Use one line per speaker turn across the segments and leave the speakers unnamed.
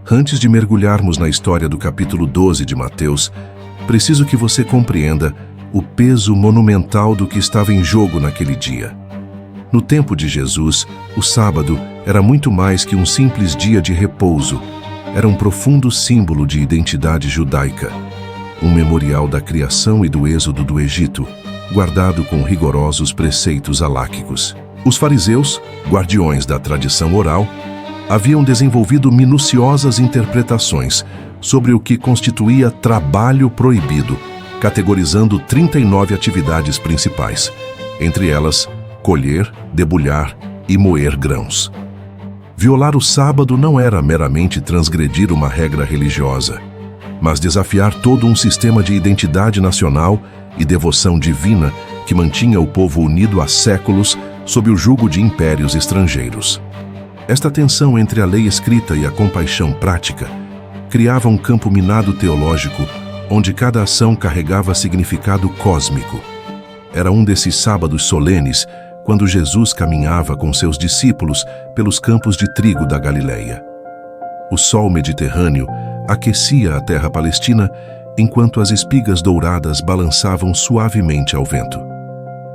Antes de mergulharmos na história do capítulo 12 de Mateus, preciso que você compreenda o peso monumental do que estava em jogo naquele dia. No tempo de Jesus, o sábado era muito mais que um simples dia de repouso. Era um profundo símbolo de identidade judaica, um memorial da criação e do êxodo do Egito, guardado com rigorosos preceitos aláquicos. Os fariseus, guardiões da tradição oral, haviam desenvolvido minuciosas interpretações sobre o que constituía trabalho proibido, categorizando 39 atividades principais, entre elas, colher, debulhar e moer grãos. Violar o sábado não era meramente transgredir uma regra religiosa, mas desafiar todo um sistema de identidade nacional e devoção divina que mantinha o povo unido há séculos sob o jugo de impérios estrangeiros. Esta tensão entre a lei escrita e a compaixão prática criava um campo minado teológico onde cada ação carregava significado cósmico. Era um desses sábados solenes quando Jesus caminhava com seus discípulos pelos campos de trigo da Galileia. O sol mediterrâneo aquecia a terra palestina enquanto as espigas douradas balançavam suavemente ao vento.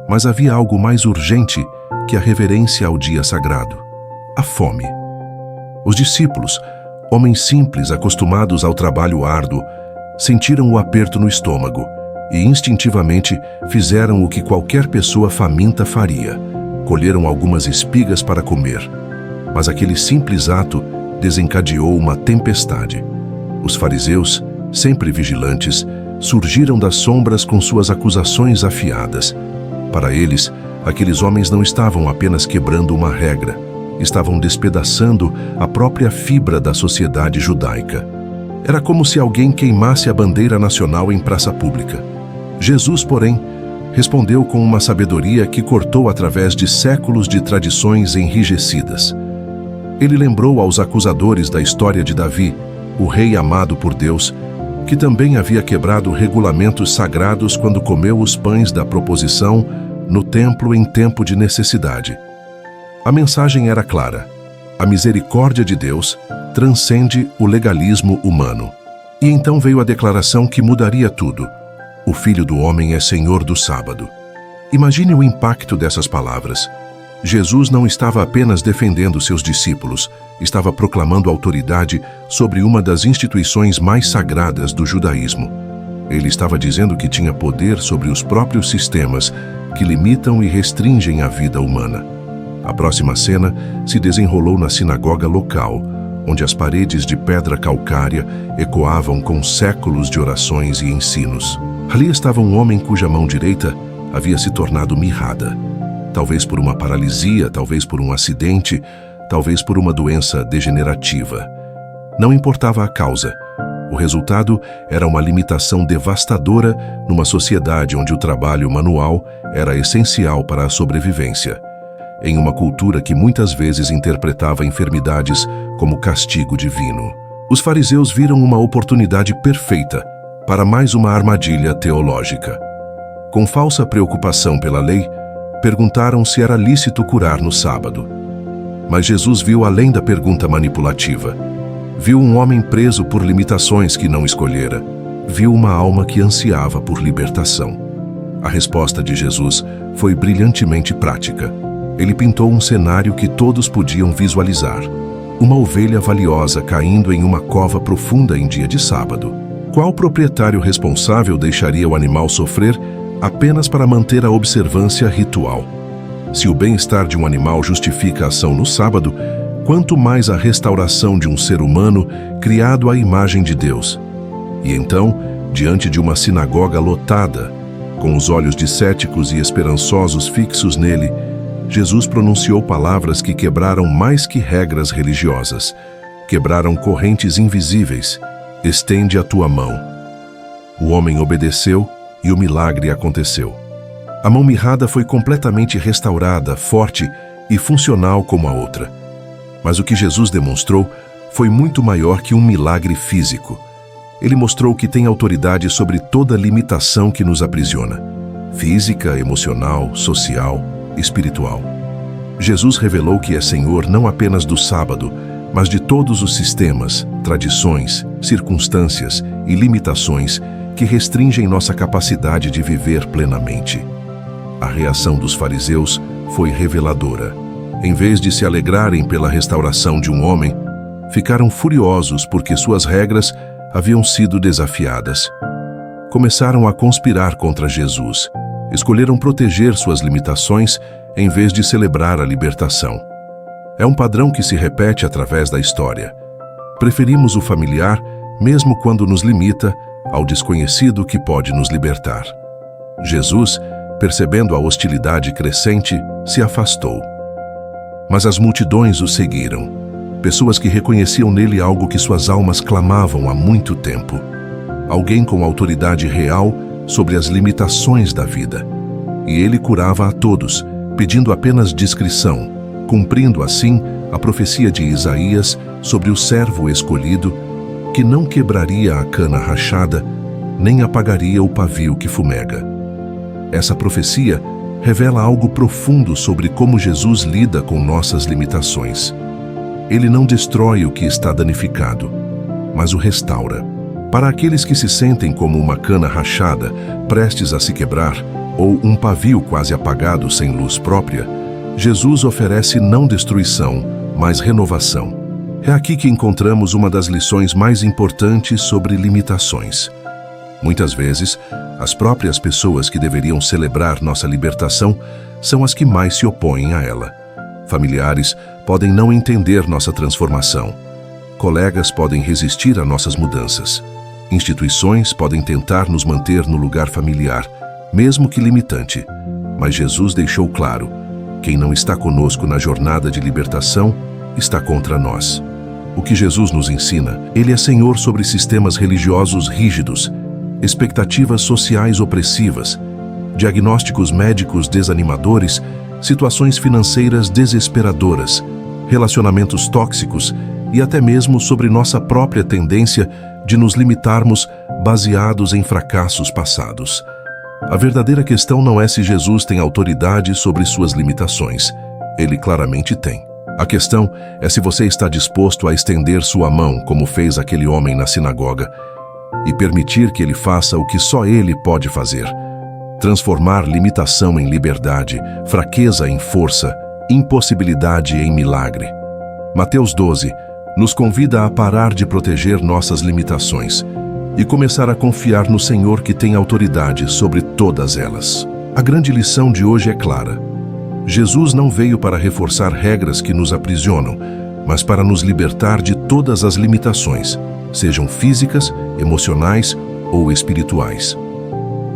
Mas havia algo mais urgente que a reverência ao dia sagrado: a fome. Os discípulos, homens simples acostumados ao trabalho árduo, sentiram o aperto no estômago e instintivamente fizeram o que qualquer pessoa faminta faria: colheram algumas espigas para comer. Mas aquele simples ato desencadeou uma tempestade. Os fariseus, sempre vigilantes, surgiram das sombras com suas acusações afiadas. Para eles, aqueles homens não estavam apenas quebrando uma regra, estavam despedaçando a própria fibra da sociedade judaica. Era como se alguém queimasse a bandeira nacional em praça pública. Jesus, porém, respondeu com uma sabedoria que cortou através de séculos de tradições enrijecidas. Ele lembrou aos acusadores da história de Davi, o rei amado por Deus, que também havia quebrado regulamentos sagrados quando comeu os pães da proposição no templo em tempo de necessidade. A mensagem era clara: a misericórdia de Deus transcende o legalismo humano. E então veio a declaração que mudaria tudo: o Filho do Homem é Senhor do sábado. Imagine o impacto dessas palavras. Jesus não estava apenas defendendo seus discípulos, estava proclamando autoridade sobre uma das instituições mais sagradas do judaísmo. Ele estava dizendo que tinha poder sobre os próprios sistemas que limitam e restringem a vida humana. A próxima cena se desenrolou na sinagoga local, onde as paredes de pedra calcária ecoavam com séculos de orações e ensinos. Ali estava um homem cuja mão direita havia se tornado mirrada. Talvez por uma paralisia, talvez por um acidente, talvez por uma doença degenerativa. Não importava a causa. O resultado era uma limitação devastadora numa sociedade onde o trabalho manual era essencial para a sobrevivência, em uma cultura que muitas vezes interpretava enfermidades como castigo divino. Os fariseus viram uma oportunidade perfeita para mais uma armadilha teológica. Com falsa preocupação pela lei, perguntaram se era lícito curar no sábado. Mas Jesus viu além da pergunta manipulativa. Viu um homem preso por limitações que não escolhera. Viu uma alma que ansiava por libertação. A resposta de Jesus foi brilhantemente prática. Ele pintou um cenário que todos podiam visualizar: uma ovelha valiosa caindo em uma cova profunda em dia de sábado. Qual proprietário responsável deixaria o animal sofrer apenas para manter a observância ritual? Se o bem-estar de um animal justifica a ação no sábado, quanto mais a restauração de um ser humano criado à imagem de Deus. E então, diante de uma sinagoga lotada, com os olhos de céticos e esperançosos fixos nele, Jesus pronunciou palavras que quebraram mais que regras religiosas. Quebraram correntes invisíveis. Estende a tua mão. O homem obedeceu e o milagre aconteceu. A mão mirrada foi completamente restaurada, forte e funcional como a outra. Mas o que Jesus demonstrou foi muito maior que um milagre físico. Ele mostrou que tem autoridade sobre toda limitação que nos aprisiona: física, emocional, social, espiritual. Jesus revelou que é Senhor não apenas do sábado, mas de todos os sistemas, tradições, circunstâncias e limitações que restringem nossa capacidade de viver plenamente. A reação dos fariseus foi reveladora. Em vez de se alegrarem pela restauração de um homem, ficaram furiosos porque suas regras haviam sido desafiadas. Começaram a conspirar contra Jesus. Escolheram proteger suas limitações em vez de celebrar a libertação. É um padrão que se repete através da história. Preferimos o familiar, mesmo quando nos limita, ao desconhecido que pode nos libertar. Jesus, percebendo a hostilidade crescente, se afastou. Mas as multidões o seguiram. Pessoas que reconheciam nele algo que suas almas clamavam há muito tempo. Alguém com autoridade real sobre as limitações da vida. E ele curava a todos, pedindo apenas discrição, cumprindo assim a profecia de Isaías sobre o servo escolhido, que não quebraria a cana rachada, nem apagaria o pavio que fumega. Essa profecia revela algo profundo sobre como Jesus lida com nossas limitações. Ele não destrói o que está danificado, mas o restaura. Para aqueles que se sentem como uma cana rachada, prestes a se quebrar, ou um pavio quase apagado sem luz própria, Jesus oferece não destruição, mas renovação. É aqui que encontramos uma das lições mais importantes sobre limitações. Muitas vezes, as próprias pessoas que deveriam celebrar nossa libertação são as que mais se opõem a ela. Familiares podem não entender nossa transformação. Colegas podem resistir a nossas mudanças. Instituições podem tentar nos manter no lugar familiar, mesmo que limitante. Mas Jesus deixou claro: quem não está conosco na jornada de libertação, está contra nós. O que Jesus nos ensina, ele é Senhor sobre sistemas religiosos rígidos, expectativas sociais opressivas, diagnósticos médicos desanimadores, situações financeiras desesperadoras, relacionamentos tóxicos e até mesmo sobre nossa própria tendência de nos limitarmos baseados em fracassos passados. A verdadeira questão não é se Jesus tem autoridade sobre suas limitações. Ele claramente tem. A questão é se você está disposto a estender sua mão, como fez aquele homem na sinagoga, e permitir que ele faça o que só ele pode fazer: transformar limitação em liberdade, fraqueza em força, impossibilidade em milagre. Mateus 12 nos convida a parar de proteger nossas limitações e começar a confiar no Senhor que tem autoridade sobre todas elas. A grande lição de hoje é clara. Jesus não veio para reforçar regras que nos aprisionam, mas para nos libertar de todas as limitações, sejam físicas, emocionais ou espirituais.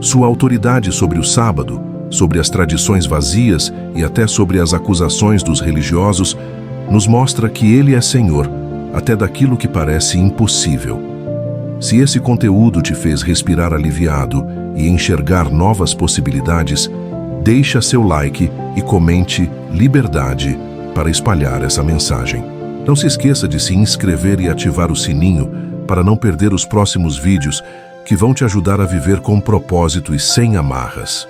Sua autoridade sobre o sábado, sobre as tradições vazias e até sobre as acusações dos religiosos, nos mostra que Ele é Senhor, até daquilo que parece impossível. Se esse conteúdo te fez respirar aliviado e enxergar novas possibilidades, deixa seu like e comente liberdade para espalhar essa mensagem. Não se esqueça de se inscrever e ativar o sininho para não perder os próximos vídeos que vão te ajudar a viver com propósito e sem amarras.